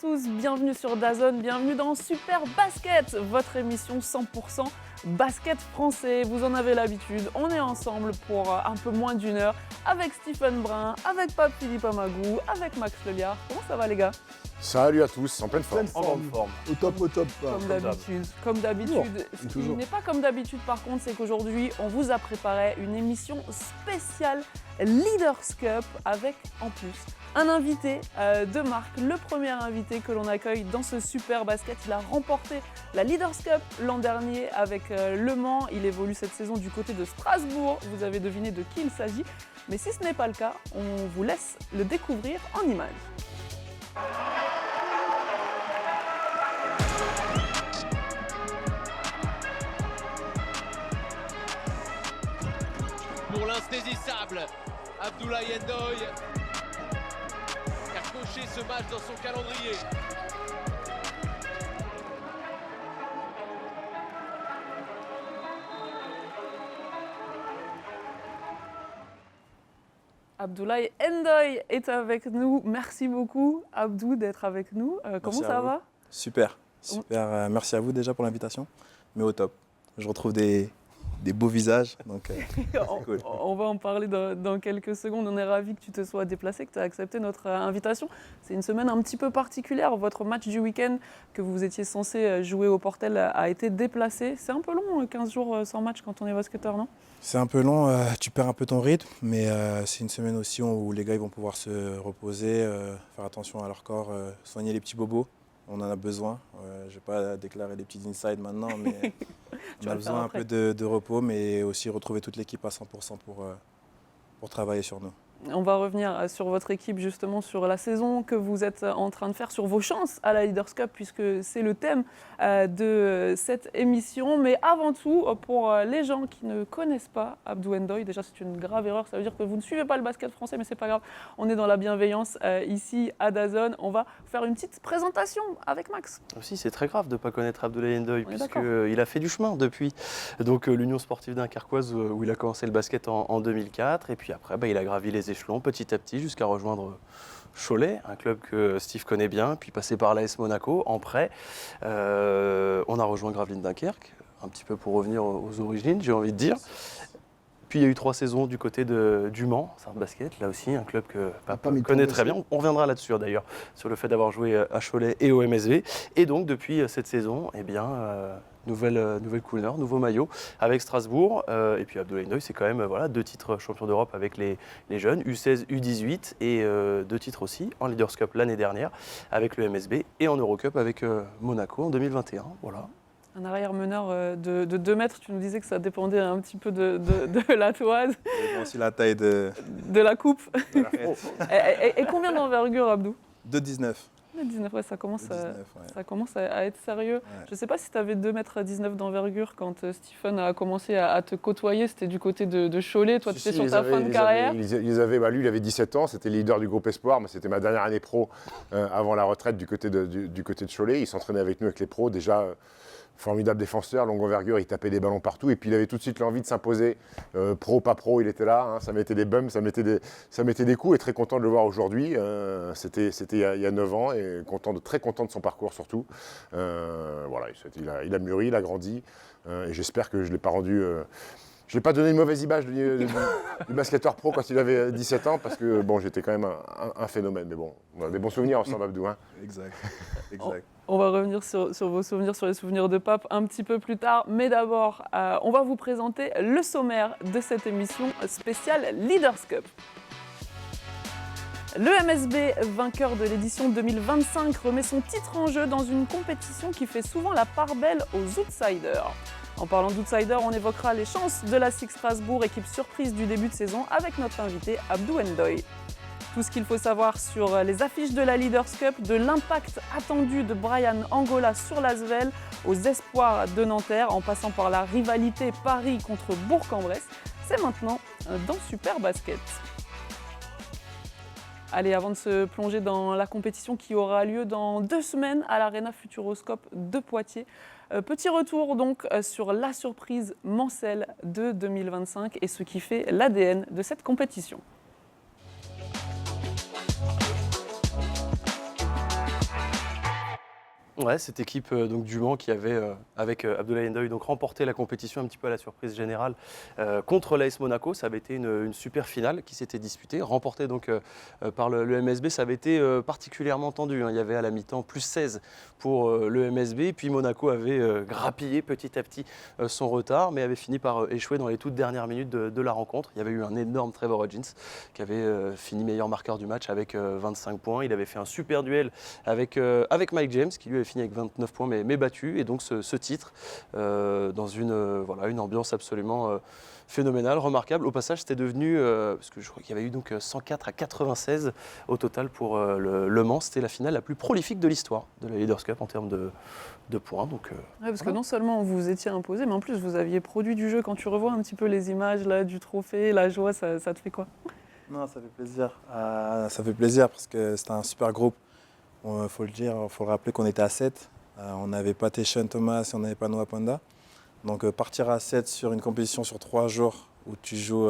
tous, bienvenue sur DAZN, bienvenue dans Super Basket, votre émission 100% basket français. Vous en avez l'habitude, on est ensemble pour un peu moins d'une heure avec Stephen Brun, avec Pape Philippe Amagou, avec Max Leliard. Comment ça va les gars ? Salut à tous, en pleine forme. En grande forme. Au top. Comme d'habitude. Ce qui n'est pas comme d'habitude par contre, c'est qu'aujourd'hui, on vous a préparé une émission spéciale Leaders Cup avec en plus un invité de marque, le premier invité que l'on accueille dans ce Super Basket. Il a remporté la Leaders Cup l'an dernier avec Le Mans. Il évolue cette saison du côté de Strasbourg. Vous avez deviné de qui il s'agit. Mais si ce n'est pas le cas, on vous laisse le découvrir en images. Pour l'insaisissable Abdoulaye Ndoye qui a coché ce match dans son calendrier. Abdoulaye Ndoye est avec nous. Merci beaucoup Abdou d'être avec nous. Comment ça va ? Super. Merci à vous déjà pour l'invitation, mais au top. Je retrouve des beaux visages, donc cool. On va en parler dans quelques secondes. On est ravis que tu te sois déplacé, que tu as accepté notre invitation. C'est une semaine un petit peu particulière. Votre match du week-end que vous étiez censé jouer au Portel a été déplacé. C'est un peu long, 15 jours sans match quand on est basketteur, non ? C'est un peu long, tu perds un peu ton rythme, mais c'est une semaine aussi où les gars ils vont pouvoir se reposer, faire attention à leur corps, soigner les petits bobos. On en a besoin. Je ne vais pas déclarer des petits insides maintenant, mais on a besoin un peu de repos, mais aussi retrouver toute l'équipe à 100% pour travailler sur nous. On va revenir sur votre équipe, justement, sur la saison que vous êtes en train de faire, sur vos chances à la Leaders Cup, puisque c'est le thème de cette émission. Mais avant tout, pour les gens qui ne connaissent pas Abdou Ndoye, déjà c'est une grave erreur, ça veut dire que vous ne suivez pas le basket français, mais c'est pas grave, on est dans la bienveillance ici à DAZN. On va faire une petite présentation avec Max. Aussi, c'est très grave de ne pas connaître Abdoulaye Ndoye, puisqu'il a fait du chemin depuis l'Union sportive dunkerquoise où il a commencé le basket en 2004, et puis après il a gravi les échelons petit à petit jusqu'à rejoindre Cholet, un club que Steve connaît bien, puis passé par l'AS Monaco en prêt. On a rejoint Gravelines Dunkerque, un petit peu pour revenir aux origines, j'ai envie de dire. Puis il y a eu 3 saisons du côté du Mans, Sardes Basket, là aussi un club que Papa connaît très bien. On reviendra là-dessus d'ailleurs, sur le fait d'avoir joué à Cholet et au MSV. Et donc depuis cette saison, nouvelle couleur, nouveau maillot avec Strasbourg. Et puis Abdoulaye Ndoye, c'est quand même 2 titres champion d'Europe avec les jeunes, U16, U18, et 2 titres aussi en Leaders Cup l'année dernière avec le MSB et en Eurocup avec Monaco en 2021. Voilà. Un arrière-meneur de 2 mètres, tu nous disais que ça dépendait un petit peu de la toise. Et aussi la taille de la coupe. Et combien d'envergure, Abdou ? 2,19. 19, ouais, ça commence, 2,19, ouais. Ça commence à être sérieux. Ouais. Je ne sais pas si tu avais 2,19 m d'envergure quand Stephen a commencé à te côtoyer. C'était du côté de Cholet. Toi, tu étais sur ta fin de carrière. Lui, il avait 17 ans, c'était le leader du groupe Espoir. Moi, c'était ma dernière année pro avant la retraite du côté de Cholet. Il s'entraînait avec nous, avec les pros. Déjà, formidable défenseur, longue envergure, il tapait des ballons partout. Et puis, il avait tout de suite l'envie de s'imposer. Pro, pas pro, il était là. Ça mettait des bums, ça mettait des coups. Et très content de le voir aujourd'hui. C'était il y a 9 ans. Et très content de son parcours surtout. Voilà, il a mûri, il a grandi. Et j'espère que je ne l'ai pas rendu... Je n'ai pas donné une mauvaise image du basketteur pro quand il avait 17 ans, parce que j'étais quand même un phénomène. Mais bon, on a des bons souvenirs ensemble, Abdou. Hein. Exact. On va revenir sur vos souvenirs, sur les souvenirs de Pape un petit peu plus tard. Mais d'abord, on va vous présenter le sommaire de cette émission spéciale Leaders Cup. Le MSB, vainqueur de l'édition 2025, remet son titre en jeu dans une compétition qui fait souvent la part belle aux outsiders. En parlant d'outsiders, on évoquera les chances de la SIG Strasbourg, équipe surprise du début de saison, avec notre invité Abdou Ndoye. Tout ce qu'il faut savoir sur les affiches de la Leaders Cup, de l'impact attendu de Brian Angola sur l'Asvel, aux espoirs de Nanterre, en passant par la rivalité Paris contre Bourg-en-Bresse, c'est maintenant dans Super Basket. Allez, avant de se plonger dans la compétition qui aura lieu dans 2 semaines à l'Arena Futuroscope de Poitiers, petit retour donc sur la surprise Mancel de 2025 et ce qui fait l'ADN de cette compétition. Ouais, cette équipe donc du Mans qui avait, avec Abdoulaye Ndoye, donc remporté la compétition un petit peu à la surprise générale contre l'AS Monaco. Ça avait été une super finale qui s'était disputée, remportée donc par le MSB. Ça avait été particulièrement tendu, hein. Il y avait à la mi-temps plus 16 pour le MSB. Puis Monaco avait grappillé petit à petit son retard, mais avait fini par échouer dans les toutes dernières minutes de la rencontre. Il y avait eu un énorme Trevor Hodgins qui avait fini meilleur marqueur du match avec 25 points. Il avait fait un super duel avec Mike James qui lui avait fini avec 29 points mais battu. Et donc ce titre dans une ambiance absolument phénoménale, remarquable. Au passage, c'était devenu, parce que je crois qu'il y avait eu donc 104 à 96 au total pour Le Mans. C'était la finale la plus prolifique de l'histoire de la Leaders Cup en termes de points. Donc, Parce que non seulement vous étiez imposé, mais en plus vous aviez produit du jeu. Quand tu revois un petit peu les images là, du trophée, la joie, ça te fait quoi? Non, ça fait plaisir. Ça fait plaisir parce que c'était un super groupe. Il faut le dire, il faut le rappeler qu'on était à 7. On n'avait pas Teshon Thomas et on n'avait pas Noah Panda. Donc partir à 7 sur une compétition sur 3 jours où tu joues,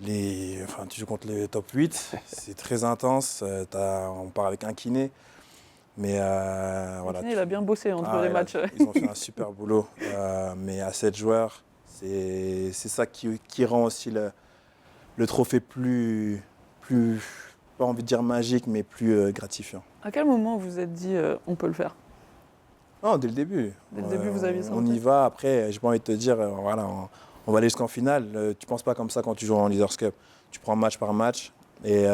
tu joues contre les top 8, c'est très intense. On part avec un kiné. Mais voilà. Il a bien bossé entre les matchs. Ils ont fait un super boulot. Mais à 7 joueurs, c'est ça qui rend aussi le trophée plus, pas envie de dire magique, mais plus gratifiant. À quel moment vous vous êtes dit on peut le faire? Non, dès le début. Dès le début, vous aviez ça en On tête. y va. Après, j'ai pas envie de te dire, voilà, on va aller jusqu'en finale. Tu penses pas comme ça quand tu joues en Leaders Cup. Tu prends match par match et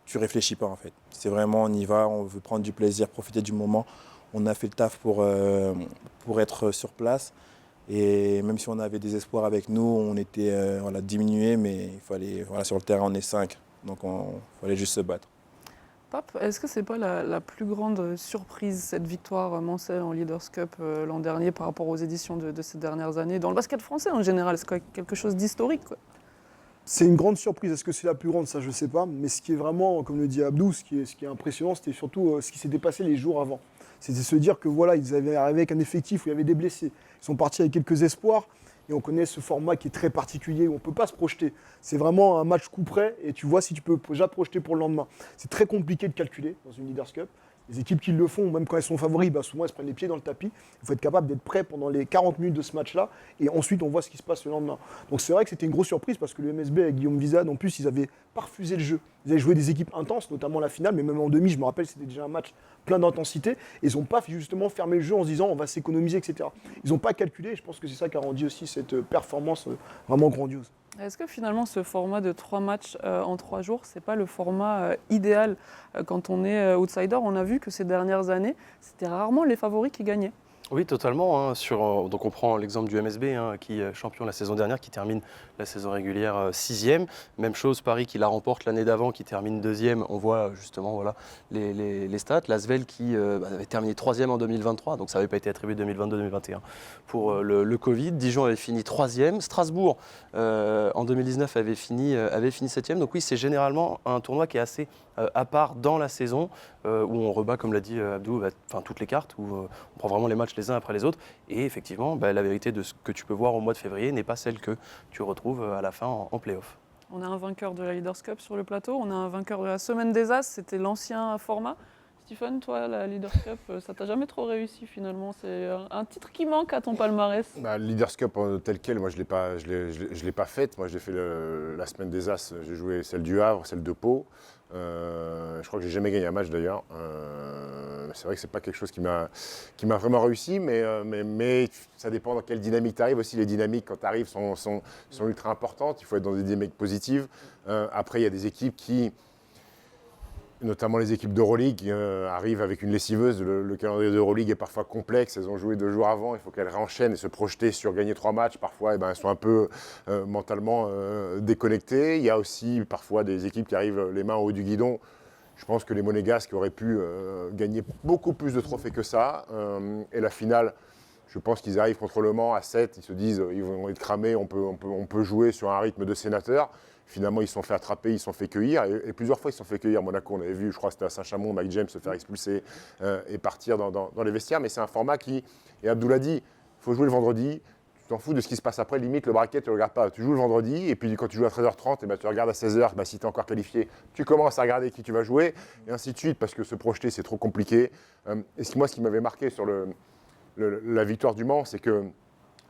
tu réfléchis pas en fait. C'est vraiment, on y va, on veut prendre du plaisir, profiter du moment. On a fait le taf pour être sur place. Et même si on avait des espoirs avec nous, on était diminués, mais il fallait, sur le terrain, on est 5. Donc il fallait juste se battre. Pape, est-ce que c'est pas la plus grande surprise, cette victoire Mancel en Leaders Cup l'an dernier par rapport aux éditions de ces dernières années? Dans le basket français en général, c'est quelque chose d'historique, quoi. C'est une grande surprise. Est-ce que c'est la plus grande? Ça, je ne sais pas. Mais ce qui est vraiment, comme le dit Abdou, ce qui est impressionnant, c'était surtout ce qui s'était passé les jours avant. C'était se dire que voilà, ils avaient arrivé avec un effectif où il y avait des blessés. Ils sont partis avec quelques espoirs. Et on connaît ce format qui est très particulier, où on ne peut pas se projeter. C'est vraiment un match coup près et tu vois si tu peux déjà te projeter pour le lendemain. C'est très compliqué de calculer dans une Leaders Cup. Les équipes qui le font, même quand elles sont favoris, souvent elles se prennent les pieds dans le tapis. Il faut être capable d'être prêt pendant les 40 minutes de ce match-là et ensuite on voit ce qui se passe le lendemain. Donc c'est vrai que c'était une grosse surprise parce que le MSB avec Guillaume Vizade, en plus, ils avaient pas refusé le jeu. Ils avaient joué des équipes intenses, notamment la finale, mais même en demi, je me rappelle, c'était déjà un match plein d'intensité. Et ils n'ont pas justement fermé le jeu en se disant on va s'économiser, etc. Ils n'ont pas calculé et je pense que c'est ça qui a rendu aussi cette performance vraiment grandiose. Est-ce que finalement ce format de 3 matchs en 3 jours, c'est pas le format idéal quand on est outsider? On a vu que ces dernières années, c'était rarement les favoris qui gagnaient. Oui, totalement. Donc on prend l'exemple du MSB, qui est champion la saison dernière, qui termine la saison régulière 6e. Même chose, Paris qui la remporte l'année d'avant, qui termine 2e. On voit justement les stats. L'Asvel qui avait terminé 3e en 2023, donc ça n'avait pas été attribué 2022-2021 pour le Covid. Dijon avait fini 3e. Strasbourg, en 2019, avait fini 7e. Donc oui, c'est généralement un tournoi qui est assez à part dans la saison, où on rebat, comme l'a dit Abdou, toutes les cartes, où on prend vraiment les matchs les uns après les autres. Et effectivement, la vérité de ce que tu peux voir au mois de février n'est pas celle que tu retrouves à la fin en play-off. On a un vainqueur de la Leaders Cup sur le plateau, on a un vainqueur de la Semaine des As, c'était l'ancien format. Stephen, toi, la Leaders Cup, ça t'a jamais trop réussi finalement? C'est un titre qui manque à ton palmarès. Le Leaders Cup tel quel, moi je l'ai pas faite. Moi j'ai fait la Semaine des As, j'ai joué celle du Havre, celle de Pau. Je crois que j'ai jamais gagné un match d'ailleurs. C'est vrai que c'est pas quelque chose qui m'a vraiment réussi, mais ça dépend dans quelle dynamique tu arrives aussi. Les dynamiques quand tu arrives sont ultra importantes. Il faut être dans des dynamiques positives. Après, il y a des équipes qui, notamment les équipes d'Euroleague, qui arrivent avec une lessiveuse. Le calendrier d'Euroleague est parfois complexe. Elles ont joué 2 jours avant. Il faut qu'elles réenchaînent et se projeter sur gagner 3 matchs. Parfois, elles sont un peu mentalement déconnectées. Il y a aussi parfois des équipes qui arrivent les mains au haut du guidon. Je pense que les Monégasques auraient pu gagner beaucoup plus de trophées que ça. Et la finale, je pense qu'ils arrivent contre Le Mans à 7. Ils se disent ils vont être cramés, on peut jouer sur un rythme de sénateur. Finalement, ils se sont fait attraper, ils se sont fait cueillir. Et plusieurs fois, ils se sont fait cueillir. Monaco, on avait vu, je crois que c'était à Saint-Chamond, Mike James se faire expulser et partir dans les vestiaires. Mais c'est un format qui, et Abdou l'a dit, il faut jouer le vendredi. t'en fous de ce qui se passe après, limite le bracket, tu ne le regardes pas. Tu joues le vendredi, et puis quand tu joues à 13h30, et ben, tu regardes à 16h, si tu es encore qualifié, tu commences à regarder qui tu vas jouer, et ainsi de suite, parce que se projeter, c'est trop compliqué. Moi, ce qui m'avait marqué sur la victoire du Mans, c'est que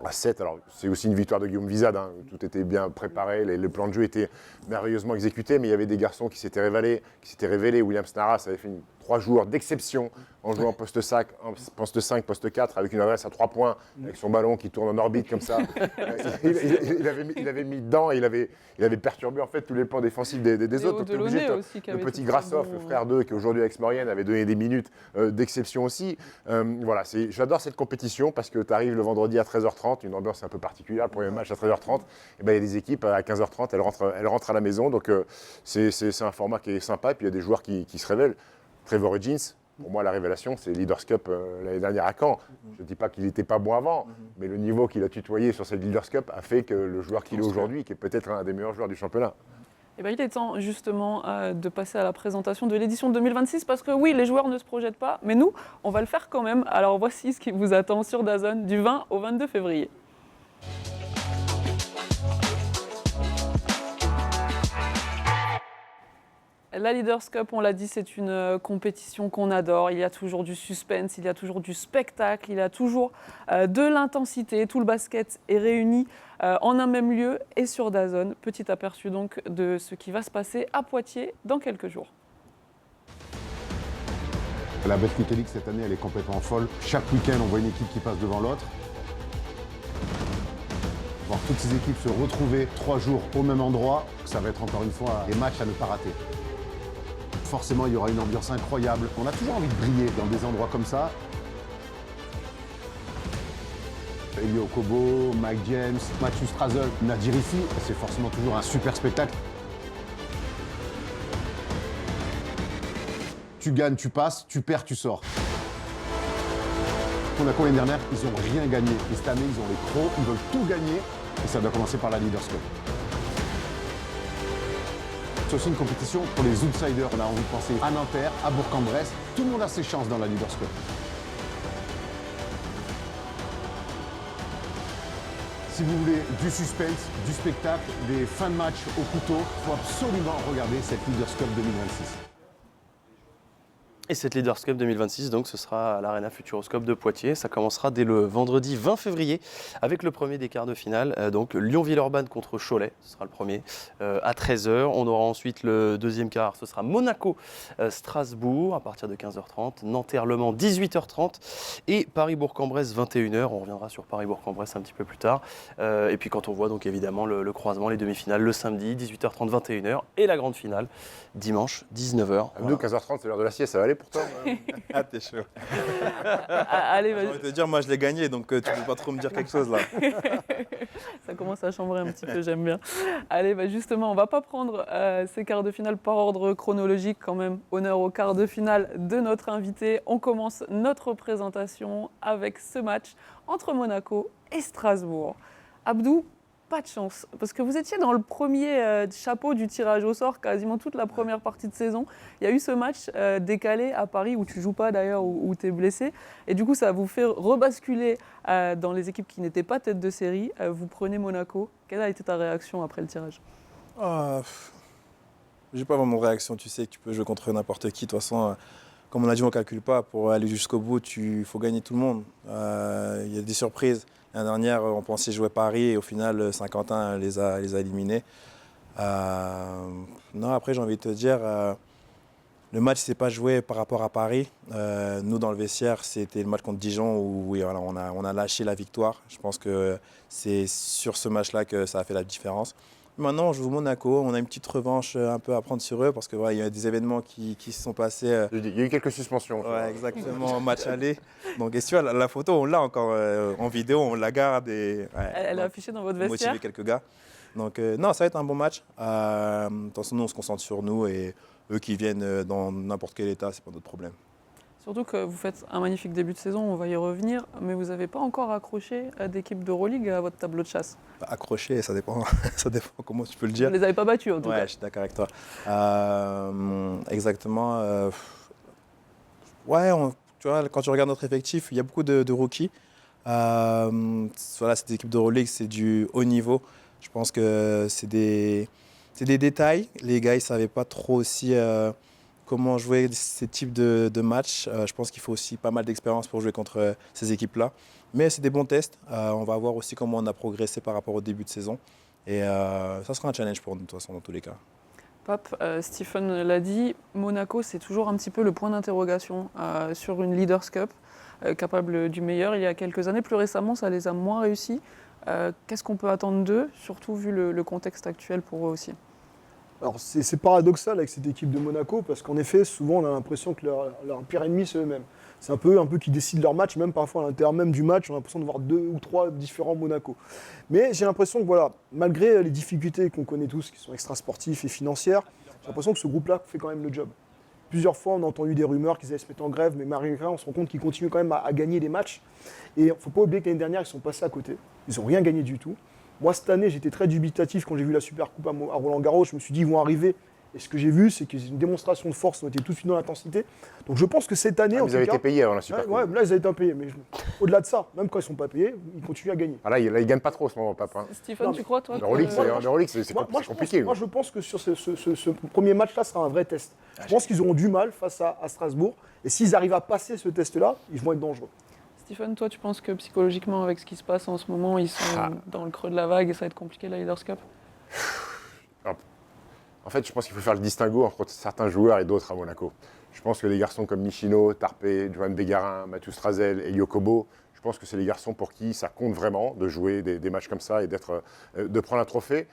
à 7, alors c'est aussi une victoire de Guillaume Vizade, hein, tout était bien préparé, le plan de jeu était merveilleusement exécuté, mais il y avait des garçons qui s'étaient révélés. William Snaras avait fait 3 jours d'exception en jouant poste 5, poste 4, avec une adresse à 3 points, avec son ballon qui tourne en orbite comme ça. il avait mis dedans, et il avait perturbé en fait tous les plans défensifs des autres. Le petit Grassov, le frère d'eux, qui aujourd'hui avec Maurienne, avait donné des minutes d'exception aussi. Voilà, j'adore cette compétition parce que tu arrives le vendredi à 13h30, une ambiance un peu particulière, le premier match à 13h30, et ben, il y a des équipes à 15h30, elles rentrent à la maison, donc c'est un format qui est sympa, et puis il y a des joueurs qui se révèlent. Trevor Higgins, pour moi, la révélation, c'est Leaders Cup l'année dernière à Caen. Je ne dis pas qu'il n'était pas bon avant, mais le niveau qu'il a tutoyé sur cette Leaders Cup a fait que le joueur qu'il est aujourd'hui, qui est peut-être un des meilleurs joueurs du championnat. Eh bien, il est temps justement de passer à la présentation de l'édition 2026 parce que oui, les joueurs ne se projettent pas, mais nous, on va le faire quand même. Alors voici ce qui vous attend sur DAZN du 20 au 22 février. La Leaders Cup, on l'a dit, c'est une compétition qu'on adore. Il y a toujours du suspense, il y a toujours du spectacle, il y a toujours de l'intensité. Tout le basket est réuni en un même lieu et sur DAZN. Petit aperçu donc de ce qui va se passer à Poitiers dans quelques jours. La Betclic League cette année, elle est complètement folle. Chaque week-end, on voit une équipe qui passe devant l'autre. Voir toutes ces équipes se retrouver 3 jours au même endroit, ça va être encore une fois des matchs à ne pas rater. Forcément, il y aura une ambiance incroyable. On a toujours envie de briller dans des endroits comme ça. Elio Okobo, Mike James, Matthew Strazel, Nadir ici, c'est forcément toujours un super spectacle. Tu gagnes, tu passes, tu perds, tu sors. Monaco l'année dernière, ils n'ont rien gagné. Et cette année, ils ont les pros, ils veulent tout gagner. Et ça doit commencer par la Leaders Cup. C'est aussi une compétition pour les outsiders. On a envie de penser à Nanterre, à Bourg-en-Bresse. Tout le monde a ses chances dans la Leaders Cup. Si vous voulez du suspense, du spectacle, des fins de match au couteau, il faut absolument regarder cette Leaders Cup 2026. Et cette Leaders Cup 2026, donc, ce sera à l'Arena Futuroscope de Poitiers. Ça commencera dès le vendredi 20 février avec le premier des quarts de finale. Donc Lyon-Villeurbanne contre Cholet, ce sera le premier, à 13h. On aura ensuite le deuxième quart, ce sera Monaco-Strasbourg à partir de 15h30. Nanterre-Le Mans, 18h30. Et Paris-Bourg-en-Bresse, 21h. On reviendra sur Paris-Bourg-en-Bresse un petit peu plus tard. Et puis quand on voit donc évidemment le croisement, les demi-finales, le samedi, 18h30, 21h. Et la grande finale, dimanche, 19h. Nous, 15h30, c'est l'heure de la sieste, ça va aller pour toi? Ah, t'es chaud. Allez, J'ai envie de te dire, moi je l'ai gagné, donc tu peux pas trop me dire quelque chose là. Ça commence à chambrer un petit peu, j'aime bien. Allez, justement, on ne va pas prendre ces quarts de finale par ordre chronologique quand même. Honneur aux quarts de finale de notre invité. On commence notre présentation avec ce match entre Monaco et Strasbourg. Abdou, pas de chance, parce que vous étiez dans le premier chapeau du tirage au sort quasiment toute la première partie de saison. Il y a eu ce match décalé à Paris où tu ne joues pas d'ailleurs, où tu es blessé. Et du coup, ça vous fait rebasculer dans les équipes qui n'étaient pas tête de série. Vous prenez Monaco. Quelle a été ta réaction après le tirage? J'ai pas vraiment de réaction. Tu sais que tu peux jouer contre n'importe qui. De toute façon, comme on a dit, on ne calcule pas. Pour aller jusqu'au bout, il faut gagner tout le monde. Il y a des surprises. L'année dernière, on pensait jouer Paris et au final, Saint-Quentin les a éliminés. Non, après, j'ai envie de te dire, le match ne s'est pas joué par rapport à Paris. Nous, dans le vestiaire, c'était le match contre Dijon où oui, voilà, on a lâché la victoire. Je pense que c'est sur ce match-là que ça a fait la différence. Maintenant, on joue Monaco. On a une petite revanche un peu à prendre sur eux parce que voilà, il y a des événements qui se sont passés. Il y a eu quelques suspensions. Ouais, exactement, match aller. Donc, et tu vois, la photo, on l'a encore en vidéo, on la garde. Et, ouais, elle est affichée dans votre vestiaire. Motiver quelques gars. Donc, non, ça va être un bon match. De toute façon, nous, on se concentre sur nous et eux qui viennent dans n'importe quel état, c'est pas notre problème. Surtout que vous faites un magnifique début de saison, on va y revenir, mais vous n'avez pas encore accroché d'équipe d'Euroleague à votre tableau de chasse. Accroché, ça dépend, ça dépend comment tu peux le dire. Vous ne les avez pas battus en tout cas. Ouais, je suis d'accord avec toi. Exactement. Ouais, tu vois, quand tu regardes notre effectif, il y a beaucoup de rookies. Voilà, cette équipe d'Euroleague, c'est du haut niveau. Je pense que c'est des détails. Les gars, ils ne savaient pas trop aussi comment jouer ces types de matchs. Je pense qu'il faut aussi pas mal d'expérience pour jouer contre ces équipes-là. Mais c'est des bons tests. On va voir aussi comment on a progressé par rapport au début de saison. Et ça sera un challenge pour nous, de toute façon, dans tous les cas. Pape, Stephen l'a dit, Monaco, c'est toujours un petit peu le point d'interrogation sur une Leaders Cup, capable du meilleur. Il y a quelques années, plus récemment, ça les a moins réussi. Qu'est-ce qu'on peut attendre d'eux, surtout vu le contexte actuel pour eux aussi? Alors c'est paradoxal avec cette équipe de Monaco parce qu'en effet, souvent on a l'impression que leur pire ennemi c'est eux-mêmes. C'est un peu qui décident leur match, même parfois à l'intérieur même du match, on a l'impression de voir 2 ou 3 différents Monaco. Mais j'ai l'impression que voilà, malgré les difficultés qu'on connaît tous, qui sont extra-sportives et financières, j'ai l'impression que ce groupe-là fait quand même le job. Plusieurs fois, on a entendu des rumeurs qu'ils allaient se mettre en grève, mais malgré ça, on se rend compte qu'ils continuent quand même à gagner des matchs. Et il ne faut pas oublier que l'année dernière, ils sont passés à côté. Ils n'ont rien gagné du tout. Moi, cette année, j'étais très dubitatif quand j'ai vu la Super Coupe à Roland-Garros. Je me suis dit, ils vont arriver. Et ce que j'ai vu, c'est qu'ils ont une démonstration de force, ils ont été tout de suite dans l'intensité. Donc je pense que cette année, ils avaient été payés avant la Super Coupe. Ouais, là, ils avaient été payés. Mais au-delà de ça, même quand ils ne sont pas payés, ils continuent à gagner. Ah, là, ils ne gagnent pas trop en ce moment, Pape. Stephen, tu crois, toi L'Euroleague, c'est compliqué. Moi, je pense que sur ce premier match-là, sera un vrai test. Je pense qu'ils auront du mal face à Strasbourg. Et s'ils arrivent à passer ce test-là, ils vont être dangereux. Stephen, toi, tu penses que psychologiquement, avec ce qui se passe en ce moment, ils sont dans le creux de la vague et ça va être compliqué, la Leaders Cup? En fait, je pense qu'il faut faire le distinguo entre certains joueurs et d'autres à Monaco. Je pense que les garçons comme Michino, Tarpé, Johan Bégarin, Mathieu Strazel et Yokobo, je pense que c'est les garçons pour qui ça compte vraiment de jouer des matchs comme ça et de prendre un trophée.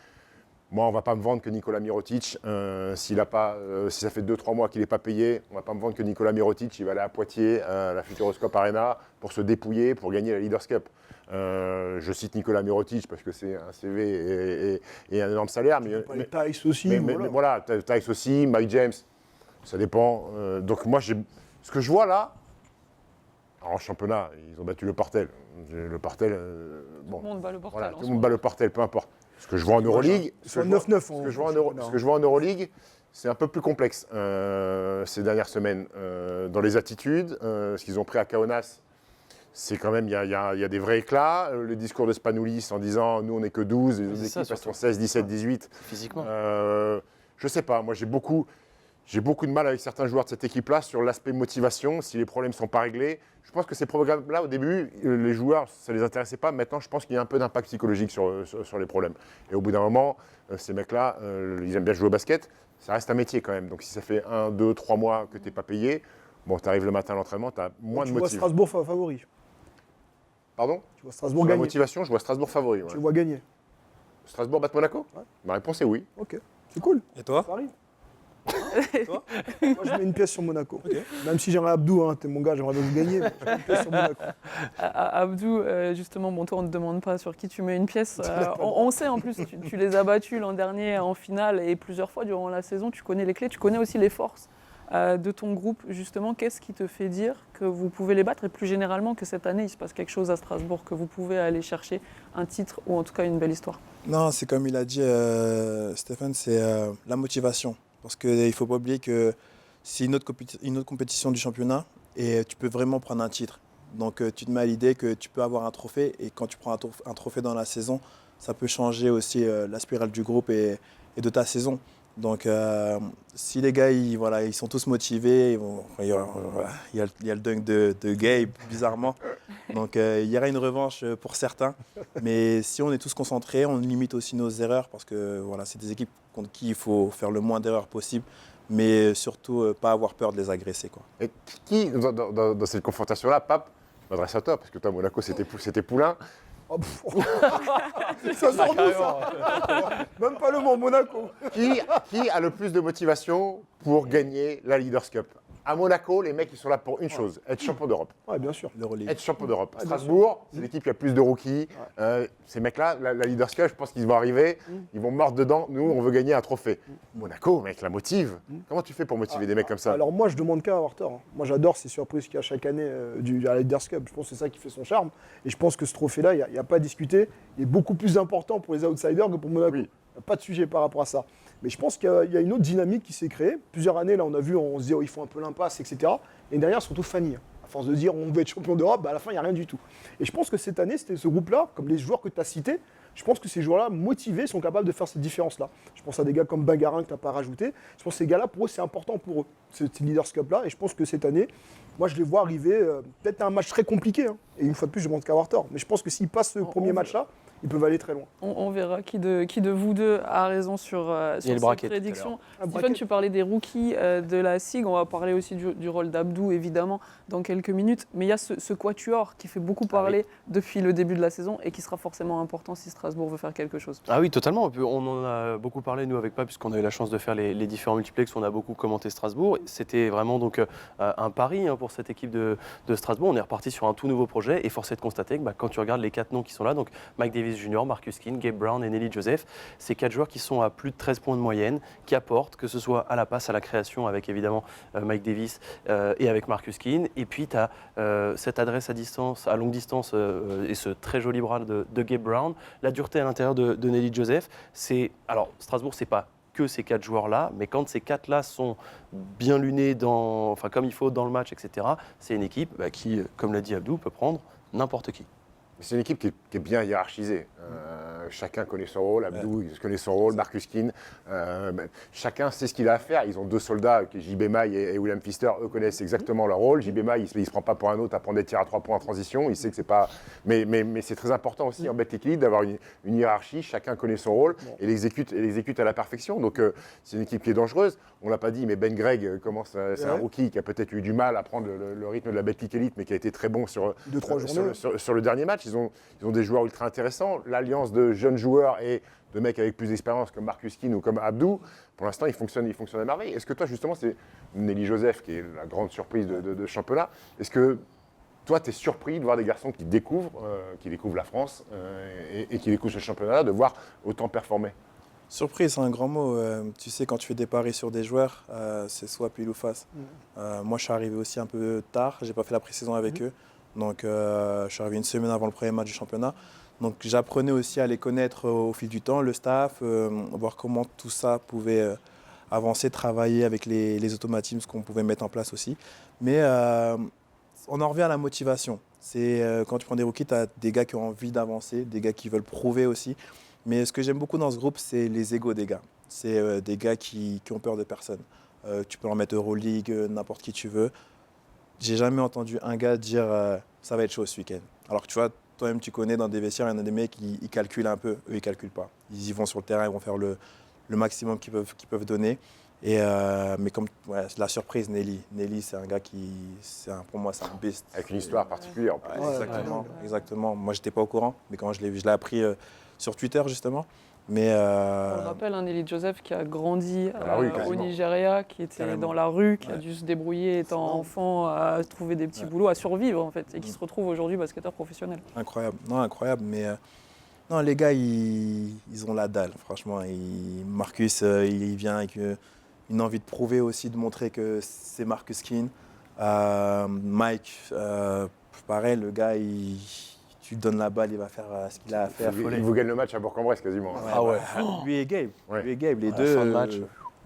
Moi, on ne va pas me vendre que Nikola Mirotic, si ça fait 2-3 mois qu'il n'est pas payé, on ne va pas me vendre que Nikola Mirotic, il va aller à Poitiers, à la Futuroscope Arena, pour se dépouiller, pour gagner la Leaders Cup. Je cite Nikola Mirotic parce que c'est un CV et un énorme salaire. Mais Tice aussi. Mais voilà, Tice aussi, Mike James, ça dépend. Donc moi, ce que je vois là, en championnat, ils ont battu le Portel. Le Portel, bon, Tout le monde bat le Portel. voilà, tout le monde bat le Portel, peu importe. Ce que je vois en Euroleague, Ce que je vois en Euroleague, c'est un peu plus complexe ces dernières semaines. Dans les attitudes, ce qu'ils ont pris à Kaunas, c'est quand même, il y a des vrais éclats. Le discours de Spanoulis en disant nous on n'est que 12, et les équipes sont 16, 17, 18. Physiquement. Je sais pas, moi j'ai beaucoup de mal avec certains joueurs de cette équipe-là sur l'aspect motivation, si les problèmes ne sont pas réglés. Je pense que ces problèmes-là, au début, les joueurs, ça ne les intéressait pas. Maintenant, je pense qu'il y a un peu d'impact psychologique sur les problèmes. Et au bout d'un moment, ces mecs-là, ils aiment bien jouer au basket. Ça reste un métier quand même. Donc si ça fait 1, 2, 3 mois que tu n'es pas payé, bon, tu arrives le matin à l'entraînement, tu as moins de motivation. Tu vois Strasbourg favori. Pardon? Tu vois Strasbourg Sur la gagner. motivation, je vois Strasbourg favori. Ouais. Tu le vois gagner. Strasbourg battre Monaco? Ouais. Ma réponse est oui. Ok, c'est cool. Et toi? Ça arrive. Toi? Moi, je mets une pièce sur Monaco. Okay. Même si j'aimerais Abdou, t'es mon gars, j'aimerais bien vous gagner, mais je mets une pièce sur Monaco. Abdou, justement, bon, toi, on ne te demande pas sur qui tu mets une pièce. On sait, en plus, tu les as battus l'an dernier en finale et plusieurs fois durant la saison. Tu connais les clés, tu connais aussi les forces de ton groupe. Justement, qu'est-ce qui te fait dire que vous pouvez les battre et plus généralement que cette année, il se passe quelque chose à Strasbourg, que vous pouvez aller chercher un titre ou en tout cas une belle histoire? Non, c'est comme il a dit, Stéphane, c'est la motivation. Parce qu'il ne faut pas oublier que c'est une autre compétition du championnat et tu peux vraiment prendre un titre. Donc tu te mets à l'idée que tu peux avoir un trophée et quand tu prends un trophée dans la saison, ça peut changer aussi la spirale du groupe et de ta saison. Donc si les gars ils sont tous motivés, il y a le dunk de Gabe bizarrement. Donc il y aura une revanche pour certains. Mais si on est tous concentrés, on limite aussi nos erreurs parce que voilà, c'est des équipes contre qui il faut faire le moins d'erreurs possible, mais surtout pas avoir peur de les agresser, quoi. Et qui, dans cette confrontation-là, Pape, je m'adresse à toi, parce que toi, Monaco, c'était Poulain. Oh, ça sort d'où, ça? Même pas le mot Monaco. Qui a le plus de motivation pour gagner la Leaders Cup? À Monaco, les mecs, ils sont là pour une chose, être champion d'Europe. Ouais, bien sûr. Être champion d'Europe. Strasbourg, c'est l'équipe qui a plus de rookies. Ces mecs-là, la Leaders Cup, je pense qu'ils vont arriver, ils vont mordre dedans. Nous, on veut gagner un trophée. Monaco, mec, la motive. Comment tu fais pour motiver des mecs comme ça? Alors moi, je demande qu'à avoir tort. Moi, j'adore ces surprises qu'il y a chaque année à la Leaders Cup. Je pense que c'est ça qui fait son charme. Et je pense que ce trophée-là, il n'y a pas à discuter. Il est beaucoup plus important pour les outsiders que pour Monaco. Oui. Il n'y a pas de sujet par rapport à ça. Mais je pense qu'il y a une autre dynamique qui s'est créée. Plusieurs années, là, on a vu, on se dit, oh, ils font un peu l'impasse, etc. Et derrière, surtout Fanny. force de dire on veut être champion d'Europe, à la fin, il n'y a rien du tout. Et je pense que cette année, c'était ce groupe-là, comme les joueurs que tu as cités, je pense que ces joueurs-là, motivés, sont capables de faire cette différence-là. Je pense à des gars comme Bangarin que tu n'as pas rajouté. Je pense que ces gars-là, pour eux, c'est important pour eux, ce Leaders Cup-là. Et je pense que cette année, moi, je les vois arriver peut-être à un match très compliqué. Hein. Et une fois de plus, je ne demande qu'à avoir tort. Mais je pense que s'ils passent ce premier match-là, ils peuvent aller très loin. On verra qui de vous deux a raison sur cette prédiction. Stéphane, tu parlais des rookies de la SIG. On va parler aussi du rôle d'Abdou, évidemment, dans quelques minutes. Mais il y a ce quatuor qui fait beaucoup parler depuis le début de la saison et qui sera forcément important si Strasbourg veut faire quelque chose. Ah oui, totalement. On en a beaucoup parlé, nous, avec Pape, puisqu'on a eu la chance de faire les différents multiplex. On a beaucoup commenté Strasbourg. C'était vraiment donc un pari pour cette équipe de Strasbourg. On est reparti sur un tout nouveau projet et force est de constater que quand tu regardes les 4 noms qui sont là, donc Mike Davis Jr., Marcus Keane, Gabe Brown et Nelly Joseph, c'est 4 joueurs qui sont à plus de 13 points de moyenne, qui apportent, que ce soit à la passe, à la création, avec évidemment Mike Davis et avec Marcus Keane. Et puis tu as cette adresse à distance, à longue distance et ce très joli bras de Gabe Brown. La dureté à l'intérieur de Nelly Joseph. Alors Strasbourg, c'est pas que ces 4 joueurs-là, mais quand ces 4-là sont bien lunés, comme il faut dans le match, etc., c'est une équipe qui, comme l'a dit Abdou, peut prendre n'importe qui. C'est une équipe qui est bien hiérarchisée. Chacun connaît son rôle. Abdou connaît son rôle, Marcus Keane. Chacun sait ce qu'il a à faire. Ils ont 2 soldats, JB Maille et William Pfister. Eux connaissent exactement leur rôle. JB Maille, il ne se prend pas pour un autre à prendre des tirs à 3 points en transition. Il sait que c'est pas. Mais c'est très important aussi en bet équilibre d'avoir une hiérarchie. Chacun connaît son rôle et l'exécute à la perfection. Donc c'est une équipe qui est dangereuse. On ne l'a pas dit, mais Ben Gregg c'est un rookie qui a peut-être eu du mal à prendre le rythme de la bet elite, mais qui a été très bon sur le dernier match. Ils ont des joueurs ultra intéressants. L'alliance de jeunes joueurs et de mecs avec plus d'expérience comme Marcus Keane ou comme Abdou, pour l'instant, ils fonctionnent à merveille. Est-ce que toi, justement, c'est Nelly Joseph qui est la grande surprise de championnat. Est-ce que toi, tu es surpris de voir des garçons qui découvrent la France et qui découvrent ce championnat, de voir autant performer? Surprise, c'est un grand mot. Tu sais, quand tu fais des paris sur des joueurs, c'est soit pile ou face. Moi, je suis arrivé aussi un peu tard. Je n'ai pas fait la pré-saison avec eux. Donc, je suis arrivé une semaine avant le premier match du championnat. Donc, j'apprenais aussi à les connaître au fil du temps, le staff, voir comment tout ça pouvait avancer, travailler avec les automatismes qu'on pouvait mettre en place aussi. Mais on en revient à la motivation. Quand tu prends des rookies, tu as des gars qui ont envie d'avancer, des gars qui veulent prouver aussi. Mais ce que j'aime beaucoup dans ce groupe, c'est les égos des gars. C'est des gars qui ont peur de personne. Tu peux en mettre Euroleague, n'importe qui tu veux. J'ai jamais entendu un gars dire ça va être chaud ce week-end. Alors que tu vois, toi-même tu connais dans des vestiaires, il y en a des mecs ils calculent un peu, eux ils calculent pas. Ils y vont sur le terrain, ils vont faire le maximum qu'ils peuvent donner. Mais comme la surprise, Nelly c'est un gars pour moi c'est un beast. Avec une histoire particulière. Exactement. Moi j'étais pas au courant, mais quand je l'ai appris sur Twitter justement. Mais on le rappelle, Nelly Joseph qui a grandi au Nigeria, qui était dans la rue, qui a dû se débrouiller étant enfant, à trouver des petits boulots, à survivre en fait, et qui se retrouve aujourd'hui basketteur professionnel. Incroyable, incroyable. Mais non, les gars, ils ont la dalle, franchement. Marcus, il vient avec une envie de prouver aussi, de montrer que c'est Marcus Keane. Mike, pareil, le gars, tu lui donnes la balle, il va faire ce qu'il a à faire. Il vous gagne le match à Bourg-en-Bresse quasiment. Lui et Gabe. Les deux. Match.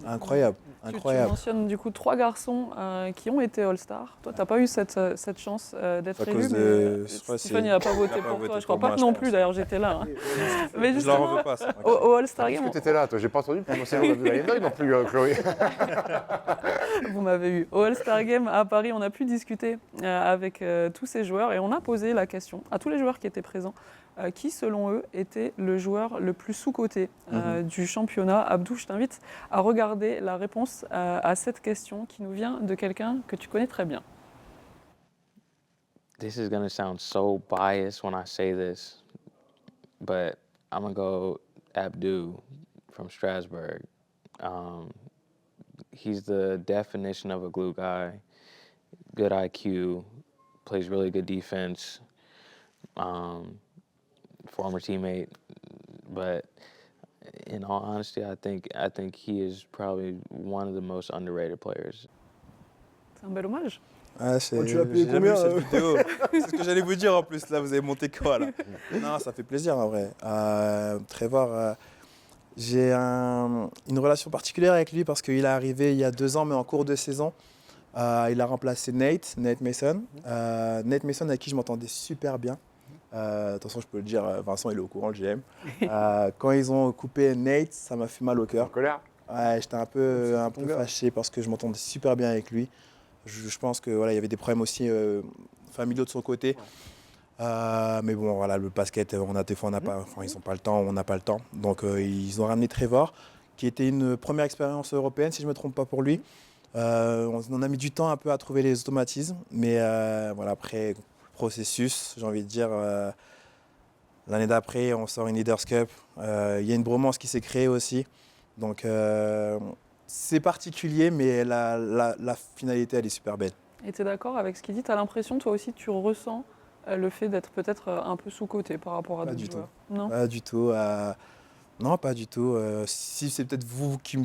Incroyable. Tu mentionnes du coup 3 garçons qui ont été All-Star. Toi, tu n'as pas eu cette chance d'être élu. Stéphane n'a pas voté pour toi. Je crois pas que non plus, d'ailleurs, j'étais là. Mais justement, je leur veux pas, au All-Star Game. Est-ce que tu étais là, toi? J'ai pas entendu prononcer le nom de Abdou non plus, Chloé. Vous m'avez eu. Au All-Star Game à Paris, on a pu discuter avec tous ces joueurs et on a posé la question à tous les joueurs qui étaient présents. Qui, selon eux, était le joueur le plus sous-coté du championnat. Abdou, je t'invite à regarder la réponse à cette question qui nous vient de quelqu'un que tu connais très bien. This is going to sound so biased when I say this, but I'm going to go Abdou from Strasbourg. He's the definition of a glue guy, good IQ, plays really good defense. Former teammate, but in all honesty, I think he is probably one of the most underrated players. C'est un bel hommage. Tu l'as payé combien cette vidéo. C'est ce que j'allais vous dire en plus. Là, vous avez monté quoi là? Non, ça fait plaisir en vrai. Trevor, j'ai une relation particulière avec lui parce qu'il est arrivé il y a 2 ans, mais en cours de saison. Il a remplacé Nate Mason. Nate Mason avec qui je m'entendais super bien. De toute façon, je peux le dire, Vincent il est au courant, le GM. Quand ils ont coupé Nate, ça m'a fait mal au En cœur. colère. Ouais, j'étais un peu fâché parce que je m'entendais super bien avec lui. Je pense que voilà, il y avait des problèmes aussi familiaux de son côté. Mais bon, voilà, le basket, des fois, ils n'ont pas le temps, on n'a pas le temps. Donc, ils ont ramené Trevor, qui était une première expérience européenne, si je ne me trompe pas pour lui. On a mis du temps un peu à trouver les automatismes, mais voilà, après, processus, j'ai envie de dire, l'année d'après, on sort une Leaders Cup. Il y a une bromance qui s'est créée aussi. Donc, c'est particulier, mais la finalité, elle est super belle. Et tu es d'accord avec ce qu'il dit? Tu as l'impression, toi aussi, tu ressens le fait d'être peut-être un peu sous-coté par rapport à Pas d'autres du joueurs? Non. Pas du tout. Non, pas du tout. Si c'est peut-être vous qui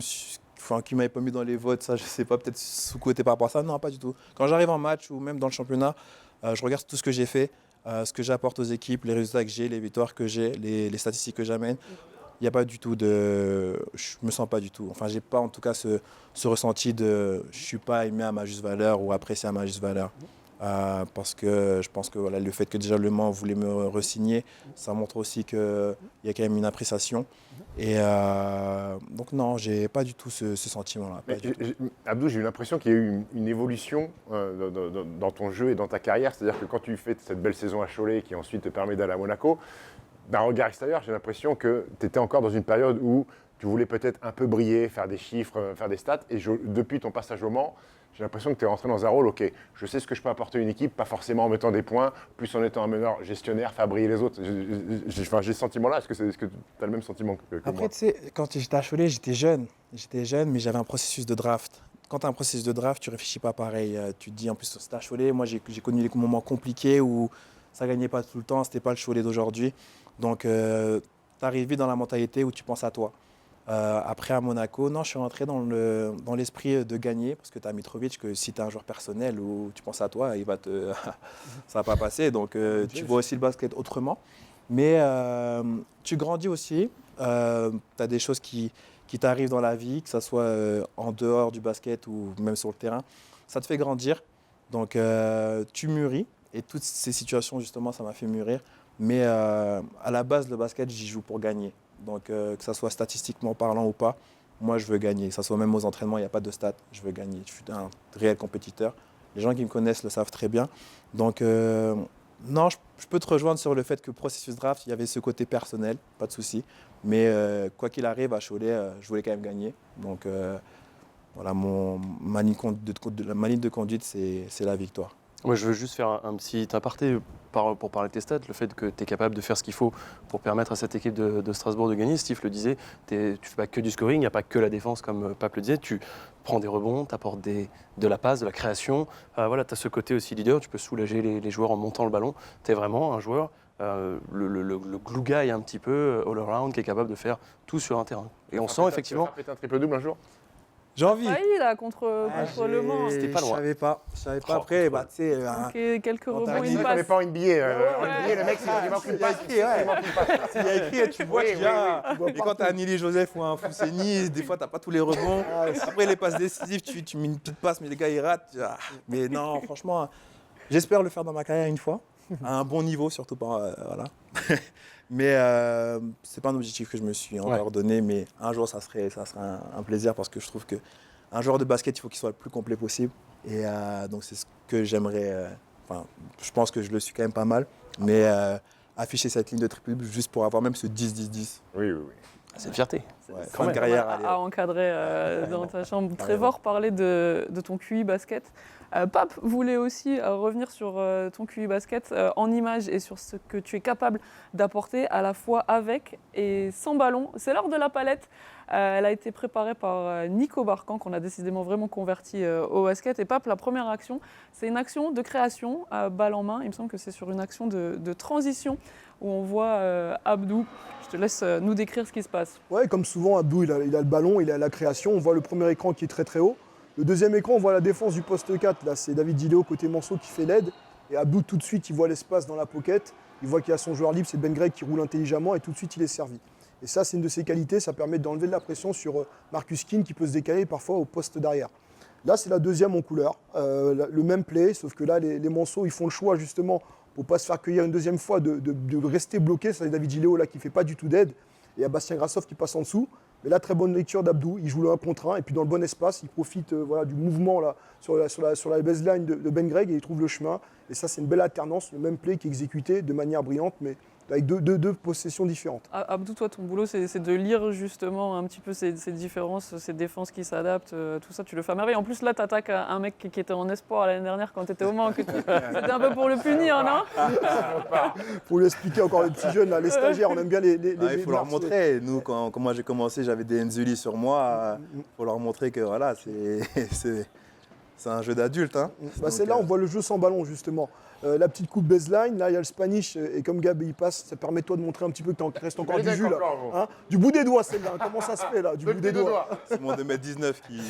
m'avez pas mis dans les votes, ça, je sais pas, peut-être sous-coté par rapport à ça. Non, pas du tout. Quand j'arrive en match ou même dans le championnat, je regarde tout ce que j'ai fait, ce que j'apporte aux équipes, les résultats que j'ai, les victoires que j'ai, les statistiques que j'amène. Il n'y a pas du tout de... Je me sens pas du tout. Enfin, j'ai pas en tout cas ce ressenti de je suis pas aimé à ma juste valeur ou apprécié à ma juste valeur. Parce que je pense que voilà, le fait que déjà Le Mans voulait me re-signer, ça montre aussi qu'il y a quand même une appréciation. Et donc non, j'ai pas du tout ce sentiment-là. Abdou, j'ai eu l'impression qu'il y a eu une évolution dans ton jeu et dans ta carrière. C'est-à-dire que quand tu fais cette belle saison à Cholet qui ensuite te permet d'aller à Monaco, d'un regard extérieur, j'ai l'impression que tu étais encore dans une période où tu voulais peut-être un peu briller, faire des chiffres, faire des stats. Et depuis ton passage au Mans, j'ai l'impression que tu es rentré dans un rôle, ok, je sais ce que je peux apporter à une équipe, pas forcément en mettant des points, plus en étant un meneur gestionnaire, faire briller les autres. J'ai ce sentiment-là, est-ce que tu as le même sentiment que moi? Après, tu sais, quand j'étais à Cholet, j'étais jeune, mais j'avais un processus de draft. Quand tu as un processus de draft, tu réfléchis pas pareil. Tu te dis, en plus, c'était à Cholet, moi j'ai connu les moments compliqués où ça gagnait pas tout le temps, c'était pas le Cholet d'aujourd'hui. Donc, tu arrives vite dans la mentalité où tu penses à toi. Après, à Monaco, non, je suis rentré dans l'esprit de gagner, parce que tu as Mitrovic, que si tu es un joueur personnel ou tu penses à toi, ça va pas passer. Donc, tu vois aussi le basket autrement. Mais tu grandis aussi. Tu as des choses qui t'arrivent dans la vie, que ce soit en dehors du basket ou même sur le terrain. Ça te fait grandir. Donc, tu mûris. Et toutes ces situations, justement, ça m'a fait mûrir. Mais à la base, le basket, j'y joue pour gagner. Donc, que ça soit statistiquement parlant ou pas, moi, je veux gagner. Que ça soit même aux entraînements, il n'y a pas de stats, je veux gagner. Je suis un réel compétiteur. Les gens qui me connaissent le savent très bien. Donc, non, je peux te rejoindre sur le fait que processus draft, il y avait ce côté personnel, pas de souci. Mais quoi qu'il arrive, à Cholet, je voulais quand même gagner. Donc, voilà, ma ligne de conduite, c'est la victoire. Moi, je veux juste faire un petit aparté pour parler de tes stats, le fait que tu es capable de faire ce qu'il faut pour permettre à cette équipe de Strasbourg de gagner. Steve le disait, tu ne fais pas que du scoring, il n'y a pas que la défense comme Pape le disait, tu prends des rebonds, tu apportes de la passe, de la création. Voilà, tu as ce côté aussi leader, tu peux soulager les joueurs en montant le ballon. Tu es vraiment un joueur, le glue guy un petit peu, all around, qui est capable de faire tout sur un terrain. Et on sent effectivement... Tu as fait un triple-double un jour? J'ai envie. Failli là contre Le Mans. C'était pas loin. Je savais pas. Après, tu sais. Quelques rebonds, t'as une On passe. n'est pas en NBA. En NBA, le mec, il manque une passe. Il y a écrit, tu vois, Oui, tu viens. Et quand tu as Nili Joseph ou un Fousseni, des fois, tu n'as pas tous les rebonds. Après, les passes décisives, tu mets une petite passe, mais les gars, ils ratent. Mais non, franchement, j'espère le faire dans ma carrière une fois, à un bon niveau, surtout. Voilà. Mais ce n'est pas un objectif que je me suis encore donné, mais un jour, ça serait un plaisir parce que je trouve qu'un joueur de basket, il faut qu'il soit le plus complet possible. Et donc, c'est ce que j'aimerais. Je pense que je le suis quand même pas mal, mais afficher cette ligne de triple juste pour avoir même ce 10-10-10. Oui. C'est une fierté. Ouais, fin de carrière. À encadrer dans ta chambre. Trevor parlait de ton QI basket. Pape voulait aussi revenir sur ton QI basket en images et sur ce que tu es capable d'apporter à la fois avec et sans ballon. C'est l'heure de la palette. Elle a été préparée par Nico Barcan, qu'on a décidément vraiment converti au basket. Et Pape, la première action, c'est une action de création, balle en main. Il me semble que c'est sur une action de transition où on voit Abdou. Je te laisse nous décrire ce qui se passe. Ouais, comme souvent, Abdou, il a le ballon, il a la création. On voit le premier écran qui est très très haut. Le deuxième écran, on voit la défense du poste 4. Là, c'est David Gileo côté Manceau qui fait l'aide. Et Abdou, tout de suite, il voit l'espace dans la pocket. Il voit qu'il y a son joueur libre, c'est Ben Gregg qui roule intelligemment et tout de suite, il est servi. Et ça, c'est une de ses qualités. Ça permet d'enlever de la pression sur Marcus King qui peut se décaler parfois au poste d'arrière. Là, c'est la deuxième en couleur. Le même play, sauf que là, les Manceaux, ils font le choix justement pour ne pas se faire cueillir une deuxième fois de rester bloqué. C'est David Gileo là qui ne fait pas du tout d'aide. Et il y a Bastien Grassov qui passe en dessous. Mais là, très bonne lecture d'Abdou. Il joue le 1 contre 1 et puis dans le bon espace, il profite du mouvement là, sur la baseline de Ben Gregg et il trouve le chemin. Et ça, c'est une belle alternance, le même play qui est exécuté de manière brillante, mais avec deux possessions différentes. Abdou, toi, ton boulot, c'est de lire justement un petit peu ces différences, ces défenses qui s'adaptent, tout ça, tu le fais à merveille. En plus, là, tu attaques un mec qui était en espoir l'année dernière quand tu étais au Mans. C'était un peu pour le punir, non? Pour lui expliquer encore les petits jeunes, là, les stagiaires, on aime bien les il faut leur montrer. Nous, quand moi j'ai commencé, j'avais des Nzuli sur moi. Il faut leur montrer que voilà, c'est un jeu d'adulte. Hein. C'est là on voit le jeu sans ballon, justement. La petite coupe baseline, là il y a le Spanish, et comme Gab il passe, ça permet toi de montrer un petit peu que tu restes encore du jus là. Hein, du bout des doigts celle-là, comment ça se fait là, du bout des doigts. C'est mon 2m19 qui...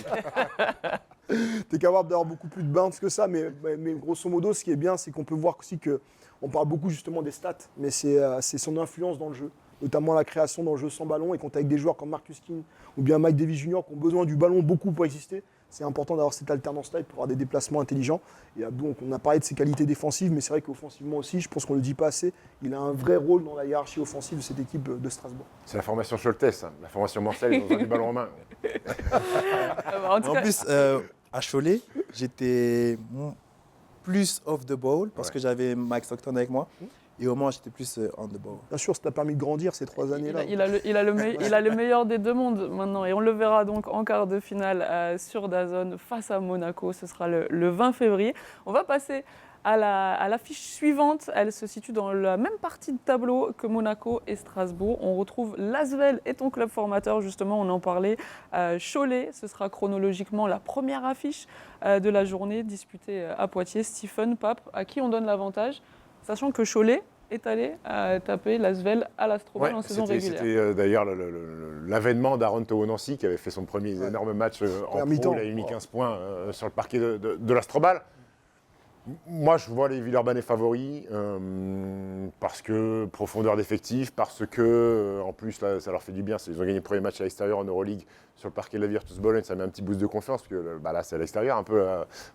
T'es capable d'avoir beaucoup plus de bounce que ça, mais grosso modo ce qui est bien c'est qu'on peut voir aussi qu'on parle beaucoup justement des stats, mais c'est son influence dans le jeu, notamment la création dans le jeu sans ballon, et quand tu avec des joueurs comme Marcus King ou bien Mike Davis Jr. qui ont besoin du ballon beaucoup pour exister, c'est important d'avoir cette alternance-là pour avoir des déplacements intelligents. Et donc, on a parlé de ses qualités défensives, mais c'est vrai qu'offensivement aussi, je pense qu'on ne le dit pas assez, il a un vrai rôle dans la hiérarchie offensive de cette équipe de Strasbourg. C'est la formation Scholtes, hein. La formation Morcel, ils ont du ballon en main. En plus, à Cholet, j'étais plus off the ball parce que j'avais Mike Stockton avec moi. Et au moins, j'étais plus on the ball. Bien sûr, ça t'a permis de grandir ces 3 années-là. Il a le meilleur des deux mondes maintenant. Et on le verra donc en quart de finale sur DAZN face à Monaco. Ce sera le 20 février. On va passer à l'affiche suivante. Elle se situe dans la même partie de tableau que Monaco et Strasbourg. On retrouve l'Asvel et ton club formateur. Justement, on en parlait. Cholet, ce sera chronologiquement la première affiche de la journée disputée à Poitiers. Stephen, Pape, à qui on donne l'avantage ? Sachant que Cholet est allé taper l'Asvel à l'Astrobal en saison régulière. C'était d'ailleurs l'avènement d'Aaron Tao-Nancy qui avait fait son premier énorme match en pro. Il a mis 15 points sur le parquet de l'Astrobal. Moi, je vois les Villeurbanais favoris parce que profondeur d'effectif, parce que en plus là, ça leur fait du bien. Ils ont gagné le premier match à l'extérieur en Euroleague sur le parquet de la Virtus Bologne, ça met un petit boost de confiance parce que là c'est à l'extérieur un peu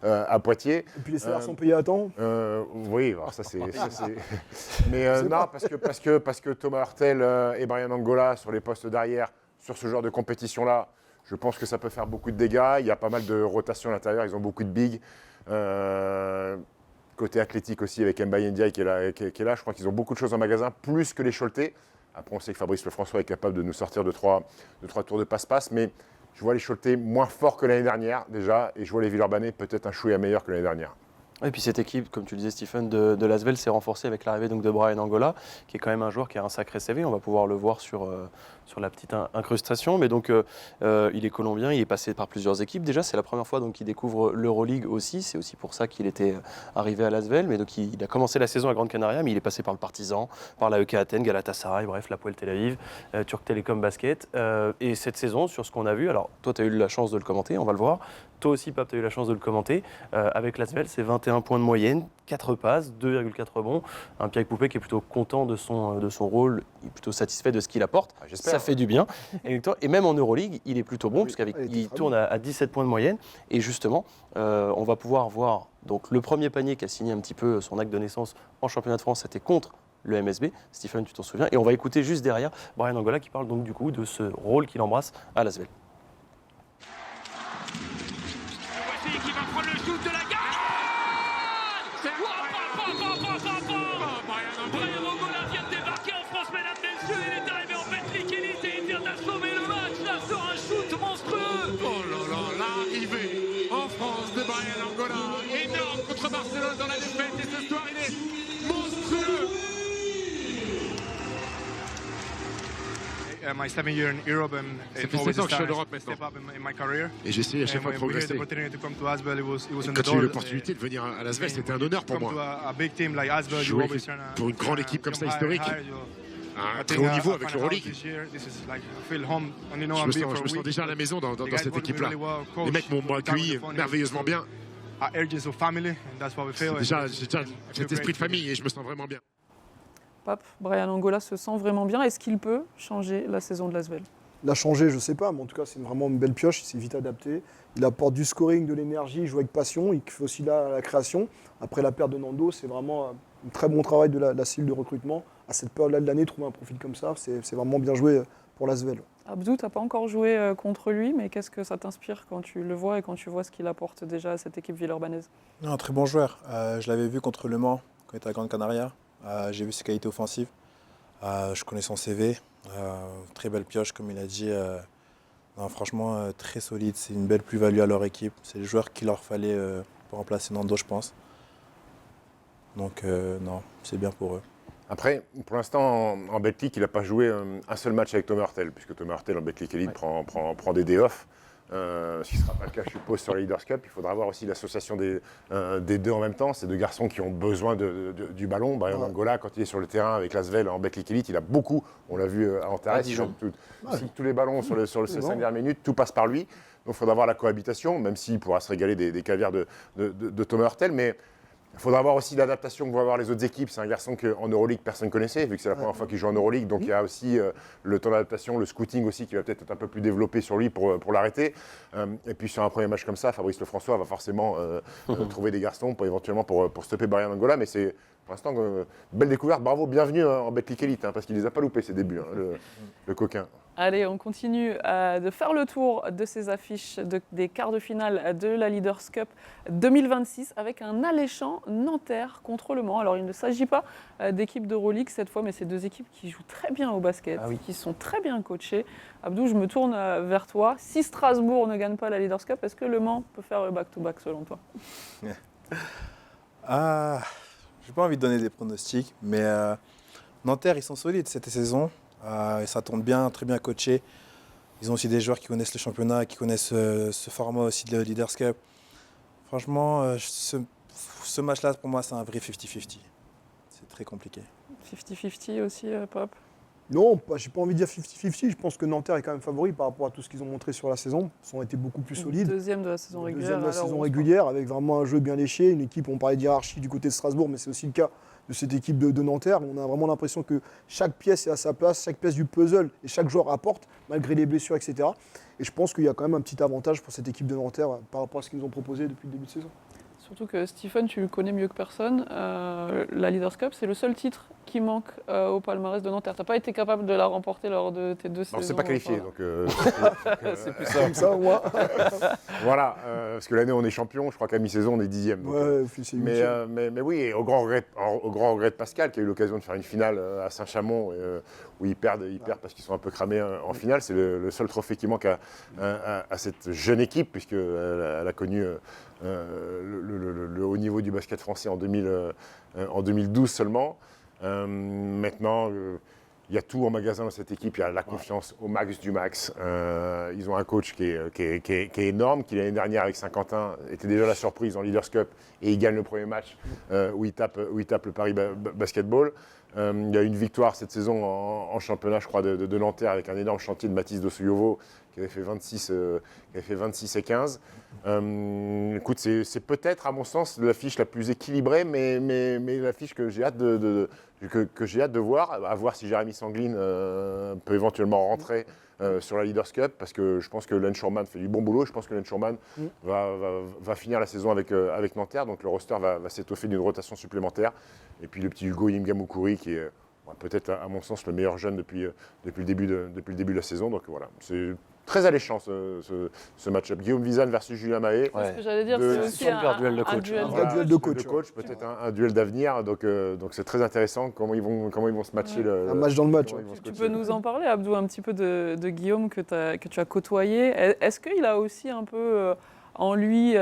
à Poitiers. Et puis les salaires sont payés à temps. Oui, alors ça c'est. Mais non, parce que Thomas Hurtel et Brian Angola sur les postes d'arrière sur ce genre de compétition là, je pense que ça peut faire beaucoup de dégâts. Il y a pas mal de rotation à l'intérieur, ils ont beaucoup de bigs. Côté athlétique aussi avec Mbaye Ndiaye qui est là, je crois qu'ils ont beaucoup de choses en magasin, plus que les Choletais. Après on sait que Fabrice Lefrançois est capable de nous sortir de trois tours de passe-passe, mais je vois les Choletais moins forts que l'année dernière déjà, et je vois les Villeurbanais peut-être un chouïa meilleur que l'année dernière. Et puis cette équipe, comme tu le disais Stephen, de l'Asvel s'est renforcée avec l'arrivée donc de Brian Angola, qui est quand même un joueur qui a un sacré CV. On va pouvoir le voir sur la petite incrustation. Mais donc il est colombien, il est passé par plusieurs équipes. Déjà, c'est la première fois donc, qu'il découvre l'Euroleague aussi. C'est aussi pour ça qu'il était arrivé à l'Asvel. Mais donc il a commencé la saison à Grande Canaria, mais il est passé par le Partizan, par la EK Athènes, Galatasaray, bref, l'Hapoel Tel Aviv, Turk Telecom Basket. Et cette saison, sur ce qu'on a vu, alors toi tu as eu la chance de le commenter, on va le voir. Toi aussi, Pape, tu as eu la chance de le commenter. Avec l'Asvel, c'est 21 points de moyenne, 4 passes, 2,4 rebonds. Un Pierre Poupée qui est plutôt content de son rôle, il est plutôt satisfait de ce qu'il apporte. Ça fait du bien. Et même en Euroleague, il est plutôt bon, puisqu'il tourne à 17 points de moyenne. Et justement, on va pouvoir voir donc, le premier panier qui a signé un petit peu son acte de naissance en championnat de France, c'était contre le MSB. Stephen, tu t'en souviens. Et on va écouter juste derrière Brian Angola qui parle donc du coup de ce rôle qu'il embrasse à l'Asvel. Qui va prendre le shoot de la gagne. Brian Angola vient de débarquer en France, mesdames, messieurs. Il est arrivé en bête liquidité. Il vient d'assommer le match là sur un shoot monstrueux. Oh là là, l'arrivée en France de Brian Angola. Énorme contre Barcelone dans la défaite. Et ce soir, il est monstrueux. My 7 years in Europe and Ça fait 7 ans que je suis en Europe maintenant. Et j'ai essayé à chaque fois de progresser. Quand j'ai eu l'opportunité de venir à l'Asvel, c'était un honneur pour moi. Jouer pour une grande équipe comme ça, historique, à un très haut niveau avec l'Euroleague. Je me sens déjà à la maison dans cette équipe-là. Les mecs m'ont accueilli merveilleusement bien. J'ai déjà cet esprit de famille et je me sens vraiment bien. Pape, Brian Angola se sent vraiment bien. Est-ce qu'il peut changer la saison de l'Asvel ? l'a changé, je ne sais pas, mais en tout cas, c'est vraiment une belle pioche. Il s'est vite adapté. Il apporte du scoring, de l'énergie, il joue avec passion. Il fait aussi la création. Après la perte de Nando, c'est vraiment un très bon travail de la cellule de recrutement. À cette période-là de l'année, trouver un profil comme ça, c'est vraiment bien joué pour l'Asvel. Abdou, tu n'as pas encore joué contre lui, mais qu'est-ce que ça t'inspire quand tu le vois et quand tu vois ce qu'il apporte déjà à cette équipe villeurbannaise? Non, un très bon joueur. Je l'avais vu contre Le Mans quand il était à Grande Canaria. J'ai vu ses qualités offensives. Je connais son CV. Très belle pioche, comme il a dit. Non, franchement, très solide. C'est une belle plus-value à leur équipe. C'est le joueur qu'il leur fallait pour remplacer Nando, je pense. Donc, non, c'est bien pour eux. Après, pour l'instant, en Betclic, il n'a pas joué un seul match avec Thomas Hurtel, puisque Thomas Hurtel en Betclic Elite prend des day off. Ce qui ne sera pas le cas, je suppose, sur la Leaders Cup. Il faudra avoir aussi l'association des deux en même temps. Ces deux garçons qui ont besoin du ballon. Brian Angola, quand il est sur le terrain avec l'Asvel en Betclic Elite, il a beaucoup, on l'a vu à Antares, tous les ballons sur les 5 dernières minutes, tout passe par lui. Donc il faudra avoir la cohabitation, même s'il pourra se régaler des caviars de Thomas Hurtel. Mais il faudra avoir aussi l'adaptation que vont avoir les autres équipes. C'est un garçon qu'en Euroleague, personne ne connaissait, vu que c'est la première fois qu'il joue en Euroleague. Donc il y a aussi le temps d'adaptation, le scouting aussi, qui va peut-être être un peu plus développé sur lui pour l'arrêter. Et puis sur un premier match comme ça, Fabrice Lefrançois va forcément trouver des garçons éventuellement pour stopper Brian Angola. Mais c'est pour l'instant belle découverte. Bravo, bienvenue en Betclic Elite, parce qu'il ne les a pas loupés ses débuts, le coquin. Allez, on continue de faire le tour de ces affiches des quarts de finale de la Leaders Cup 2026 avec un alléchant Nanterre contre Le Mans. Alors, il ne s'agit pas d'équipes d'Euroleague cette fois, mais c'est deux équipes qui jouent très bien au basket, qui sont très bien coachées. Abdou, je me tourne vers toi. Si Strasbourg ne gagne pas la Leaders Cup, est-ce que Le Mans peut faire le back-to-back selon toi? Je n'ai pas envie de donner des pronostics, mais Nanterre, ils sont solides cette saison. Ça tourne bien, très bien coaché. Ils ont aussi des joueurs qui connaissent le championnat, qui connaissent ce format aussi de la Leaders Cup. Franchement, ce match-là, pour moi, c'est un vrai 50-50. C'est très compliqué. 50-50 aussi, Pop? Non, j'ai pas envie de dire 50-50. Je pense que Nanterre est quand même favori par rapport à tout ce qu'ils ont montré sur la saison. Ils ont été beaucoup plus solides. Deuxième de la saison régulière. Avec vraiment un jeu bien léché. Une équipe, on parlait d'hiérarchie du côté de Strasbourg, mais c'est aussi le cas de cette équipe de Nanterre. On a vraiment l'impression que chaque pièce est à sa place, chaque pièce du puzzle et chaque joueur apporte, malgré les blessures, etc. Et je pense qu'il y a quand même un petit avantage pour cette équipe de Nanterre par rapport à ce qu'ils nous ont proposé depuis le début de saison. Surtout que Stephen, tu le connais mieux que personne. La Leaders Cup, c'est le seul titre qui manque au palmarès de Nanterre. Tu n'as pas été capable de la remporter lors de tes deux saisons. On ne s'est pas qualifié, donc c'est plus comme ça, moi. Voilà, parce que l'année on est champion, je crois qu'à mi-saison on est 10e. Donc, mais oui, au grand regret de Pascal, qui a eu l'occasion de faire une finale à Saint-Chamond, où ils perdent parce qu'ils sont un peu cramés en finale. C'est le seul trophée qui manque à cette jeune équipe, puisqu'elle a connu le haut niveau du basket français en 2012 seulement. Maintenant, il y a tout en magasin dans cette équipe. Il y a la confiance au max du max. Ils ont un coach qui est énorme, qui l'année dernière avec Saint-Quentin était déjà la surprise en Leaders Cup et il gagne le premier match où il tape le Paris Basketball. Il y a une victoire cette saison en championnat, je crois, de Nanterre avec un énorme chantier de Mathis Dossouyovo qui avait fait 26 et 15. Écoute, c'est peut-être, à mon sens, l'affiche la plus équilibrée, mais l'affiche que j'ai hâte de voir, à voir si Jérémy Sanglin peut éventuellement rentrer sur la Leaders Cup, parce que je pense que Len Schurman fait du bon boulot. Je pense que Len Schurman va finir la saison avec Nanterre, donc le roster va s'étoffer d'une rotation supplémentaire. Et puis le petit Hugo Yimgamukuri qui est peut-être, à mon sens, le meilleur jeune depuis le début de la saison. Donc voilà, c'est très alléchant ce match-up. Guillaume Vizane versus Julien Mahé. Ce que j'allais dire, c'est aussi un duel de coach. Un duel de coach, peut-être un duel d'avenir. Donc c'est très intéressant comment ils vont se matcher. Un match dans le match. Tu peux nous en parler, Abdou, un petit peu de Guillaume que tu as côtoyé. Est-ce qu'il a aussi un peu en lui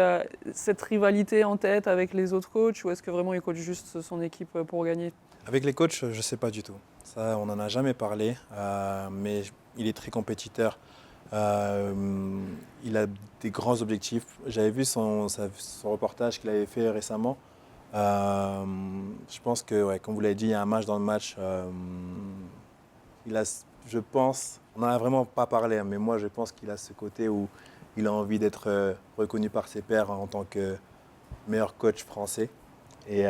cette rivalité en tête avec les autres coachs, ou est-ce que vraiment il coach juste son équipe pour gagner? Avec les coachs, je ne sais pas du tout. Ça, on n'en a jamais parlé, mais il est très compétiteur. Il a des grands objectifs. J'avais vu son reportage qu'il avait fait récemment. Je pense que, comme vous l'avez dit, il y a un match dans le match. Je pense, on n'en a vraiment pas parlé, mais moi je pense qu'il a ce côté où il a envie d'être reconnu par ses pairs en tant que meilleur coach français. Et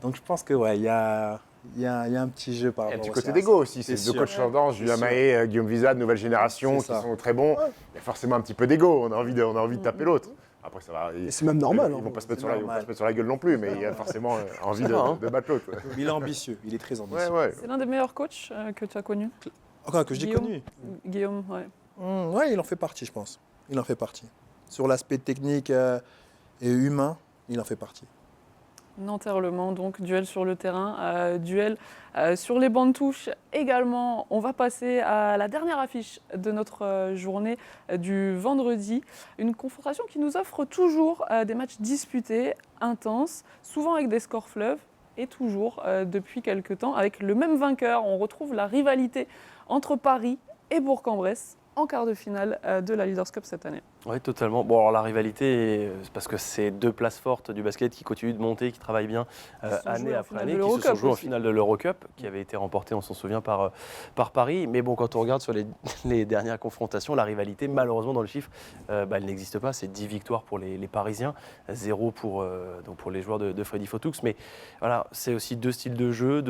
donc je pense que il y a Il y a un petit jeu par Il y a un rapport petit au côté CRS. d'ego aussi. C'est C'est deux coachs sûr. tendance, Julien Mahé, Guillaume Visa, de nouvelle génération, C'est qui ça. sont très bons. Il y a forcément un petit peu d'ego. On a envie de taper l'autre. Après, ça va. Et c'est même normal. Ils hein. vont pas se C'est mettre sur la- ils vont pas normal. se mettre sur la gueule non plus, mais il y a forcément envie de battre l'autre. Il est ambitieux, il est très ambitieux. Ouais. C'est l'un des meilleurs coachs que tu as connu, Encore que je l'ai Guillaume. connu. Guillaume. Ouais. Ouais, il en fait partie, je pense. Il en fait partie. Sur l'aspect technique et humain, il en fait partie. Nanterre-Le Mans, donc duel sur le terrain, duel sur les bancs de touche également. On va passer à la dernière affiche de notre journée du vendredi. Une confrontation qui nous offre toujours des matchs disputés, intenses, souvent avec des scores fleuves et toujours depuis quelques temps avec le même vainqueur. On retrouve la rivalité entre Paris et Bourg-en-Bresse en quart de finale de la Leaders Cup cette année. Oui, totalement. Bon, alors la rivalité, c'est parce que c'est deux places fortes du basket qui continuent de monter, qui travaillent bien année après année, qui se sont joués en finale de l'Eurocup, qui avait été remportée, on s'en souvient, par Paris. Mais bon, quand on regarde sur les dernières confrontations, la rivalité, malheureusement, dans le chiffre, elle n'existe pas. C'est 10 victoires pour les Parisiens, 0 pour les joueurs de Freddy Fotoux. Mais voilà, c'est aussi deux styles de jeu,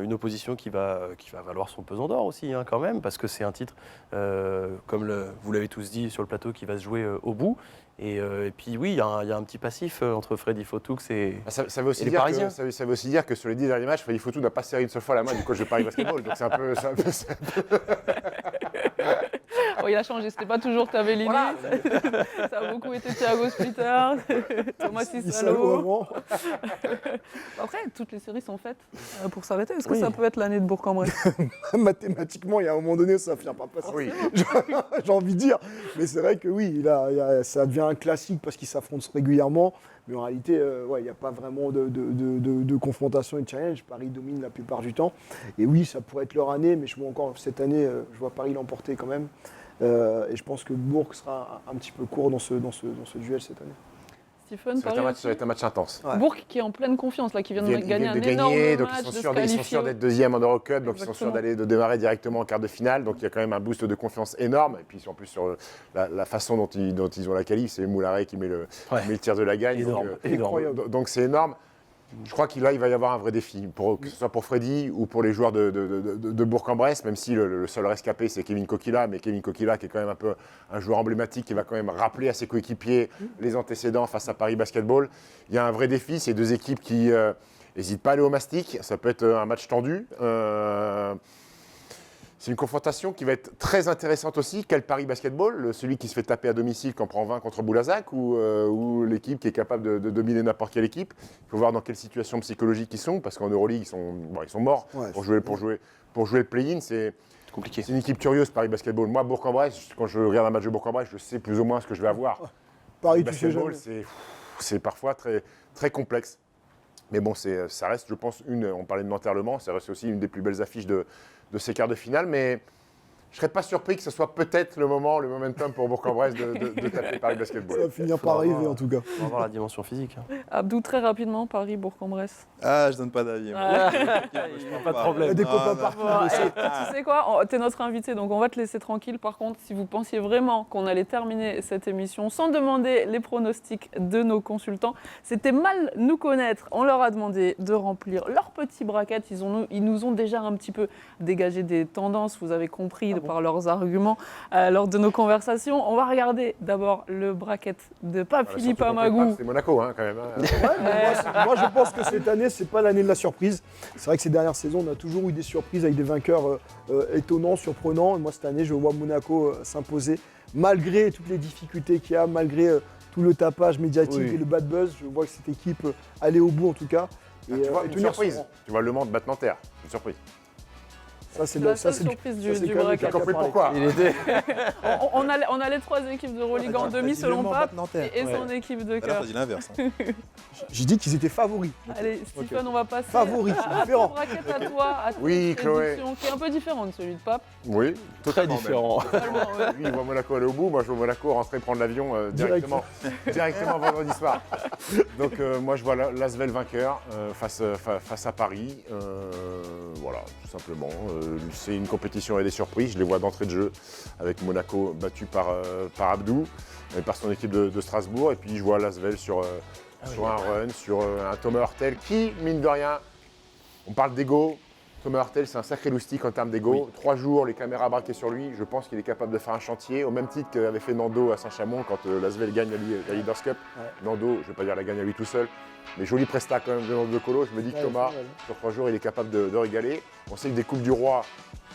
une opposition qui va valoir son pesant d'or aussi, hein, quand même, parce que c'est un titre, comme vous l'avez tous dit sur le plateau, qui va se jouer au bout. Et puis oui, il y a un petit passif entre Freddy Fotoux et, Ça veut aussi les dire Parisiens. ça veut aussi dire que sur les 10 derniers matchs, Freddy Fotoux n'a pas serré une seule fois la main du coach de Paris Basketball. Donc c'est un peu. Oh, il a changé, c'était pas toujours Tavellini. Voilà. Ça a beaucoup été Thiago Splitter, Thomas Issalo Issalo. avant. Après, toutes les séries sont faites pour s'arrêter. Est-ce que ça peut être l'année de Bourg-en-Bresse? Mathématiquement, il y a un moment donné, ça va finir par passer. Oui. J'ai envie de dire. Mais c'est vrai que oui, ça devient un classique parce qu'ils s'affrontent régulièrement. Mais en réalité, il n'y a pas vraiment de confrontation et de challenge. Paris domine la plupart du temps. Et oui, ça pourrait être leur année, mais je vois encore cette année, je vois Paris l'emporter quand même. Et je pense que Bourg sera un petit peu court dans ce duel cette année. Stephen, Ça Paris va aussi. être un match intense. Ouais. Bourg qui est en pleine confiance, là, qui vient de gagner un de énorme gagner, donc match, ils de sont se sûrs qualifier. d'être deuxième en Eurocup, donc ils sont Exactement. sûrs de démarrer directement en quart de finale. Donc il y a quand même un boost de confiance énorme. Et puis en plus sur la façon dont ils ont la qualif, c'est Moularet qui met le tir de la gagne. Énorme, énorme. Donc c'est énorme. Je crois qu'il va y avoir un vrai défi, que ce soit pour Freddy ou pour les joueurs de Bourg-en-Bresse, même si le seul rescapé c'est Kevin Kokila, mais Kevin Kokila qui est quand même un peu un joueur emblématique qui va quand même rappeler à ses coéquipiers les antécédents face à Paris Basketball. Il y a un vrai défi, c'est deux équipes qui n'hésitent pas à aller au mastic, ça peut être un match tendu. C'est une confrontation qui va être très intéressante aussi. Quel Paris Basketball, celui qui se fait taper à domicile quand on prend 20 contre Boulazac ou l'équipe qui est capable de dominer n'importe quelle équipe. Il faut voir dans quelle situation psychologique ils sont, parce qu'en Euroleague, ils sont morts pour jouer le play-in. C'est compliqué. C'est une équipe curieuse, Paris Basketball. Moi, Bourg-en-Bresse, quand je regarde un match de Bourg-en-Bresse, je sais plus ou moins ce que je vais avoir. Paris, Le tu sais jamais. basketball, c'est parfois très, très complexe. Mais bon, ça reste, je pense, on parlait de Nanterre-Le Mans, ça reste aussi une des plus belles affiches de ces quarts de finale. Mais je ne serais pas surpris que ce soit peut-être le momentum pour Bourg-en-Bresse de taper Paris Basketball. Ça va finir par arriver en tout cas. On va voir la dimension physique. Abdou, très rapidement, Paris, Bourg-en-Bresse. Ah, je donne pas d'avis. Ah. Pas de problème. Il y a des copains partout. Bon, tu sais quoi, t'es notre invité, donc on va te laisser tranquille. Par contre, si vous pensiez vraiment qu'on allait terminer cette émission sans demander les pronostics de nos consultants, c'était mal nous connaître. On leur a demandé de remplir leur petit bracket. Ils nous ont déjà un petit peu dégagé des tendances, vous avez compris, par leurs arguments lors de nos conversations. On va regarder d'abord le bracket de Pape Philippe Amagou. C'est Monaco, hein, quand même. Hein. Ouais, mais moi, je pense que cette année, c'est pas l'année de la surprise. C'est vrai que ces dernières saisons, on a toujours eu des surprises avec des vainqueurs étonnants, surprenants. Et moi, cette année, je vois Monaco s'imposer malgré toutes les difficultés qu'il y a, malgré tout le tapage médiatique et le bad buzz. Je vois que cette équipe aller au bout en tout cas. Et, Tu vois, une tenir surprise. son rang. Tu vois Le Mans battre Nanterre. Une surprise. Ça, c'est la seule surprise du bracket. J'ai compris pourquoi. On a les trois équipes de Euroleague en demi selon Pape et son équipe de Là, cœur. t'as dit l'inverse. J'ai dit qu'ils étaient favoris. Allez, Stephen, on va passer Favoris, c'est à ton différent. bracket à toi, à ta Oui, Chloé. prédiction, qui est un peu différent de celui de Pape. Oui, Très totalement différent. Totalement, ouais. Lui, il voit Monaco aller au bout. Moi, je vois Monaco rentrer prendre l'avion directement vendredi soir. Donc, moi, je vois l'Asvel vainqueur face à Paris. Voilà, tout simplement. C'est une compétition et des surprises. Je les vois d'entrée de jeu avec Monaco battu par Abdou et par son équipe de Strasbourg. Et puis, je vois l'Asvel sur un run, sur un Thomas Hurtel qui, mine de rien, On parle d'ego. Thomas Hurtel, c'est un sacré loustic en termes d'ego. 3 jours, les caméras braquées sur lui. Je pense qu'il est capable de faire un chantier, au même titre qu'avait fait Nando à Saint-Chamond quand l'Asvel gagne la Leaders Cup. Ouais. Nando, je ne vais pas dire la gagne à lui tout seul, mais joli prestat quand même de Nando de Colo. Je me dis que Thomas, sur 3 jours, il est capable de régaler. On sait que des Coupes du Roi,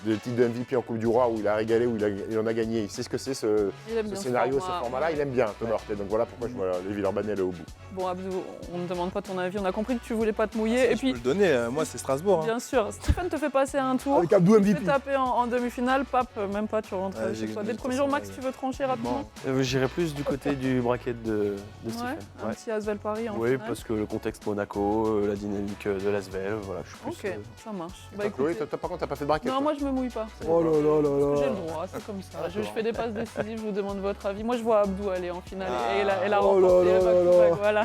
des titres de MVP en Coupe du Roi où il a régalé, où il en a gagné. Il sait ce que c'est ce scénario, ce format-là. Il aime bien Thomas Hurtel. Donc voilà pourquoi je vois les Villeurbanne au bout. Bon, Abdou, on ne demande pas ton avis. On a compris que tu voulais pas te mouiller. Et Je puis, peux le donner, moi c'est Strasbourg. bien sûr, Stephen te fait passer un tour. Avec Abdou Tu te MVP. fais taper en demi-finale. Pape, même pas, tu rentres Ouais, chez j'ai- toi. Dès le de premier toute jour, façon, Max, tu veux trancher rapidement? J'irais plus du côté du bracket de Ouais, Stephen. un petit Asvel Paris en Oui, finale. parce que le contexte Monaco, la dynamique de l'Asvel, voilà, je suis plus. Ok, ça marche. Chloé, écoutez- toi, par contre, t'as pas fait de braquette. Non, moi je me mouille pas. Oh là là là Parce que j'ai là. le droit, c'est comme ça. Je fais des passes décisives, je vous demande votre avis. Moi je vois Abdou aller en finale et elle a Oh remporté là le là back-to-back, là. voilà.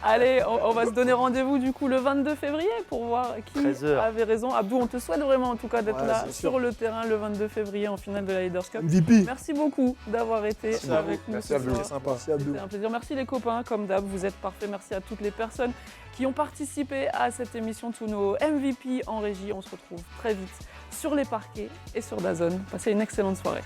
Allez, on va se donner rendez-vous du coup le 22 février pour voir qui 13 heures. avait raison. Abdou, on te souhaite vraiment en tout cas d'être Ouais, là c'est sûr. sur le terrain le 22 février en finale de la Leaders Cup. MVP. Merci beaucoup d'avoir été Merci à avec vous. nous Merci ce Abdou. soir. C'est sympa. Merci Abdou. C'était un plaisir. Merci les copains, comme d'hab, vous êtes parfaits. Merci à toutes les personnes qui ont participé à cette émission, tous nos MVP en régie. On se retrouve très vite sur les parquets et sur DAZN. Passez une excellente soirée.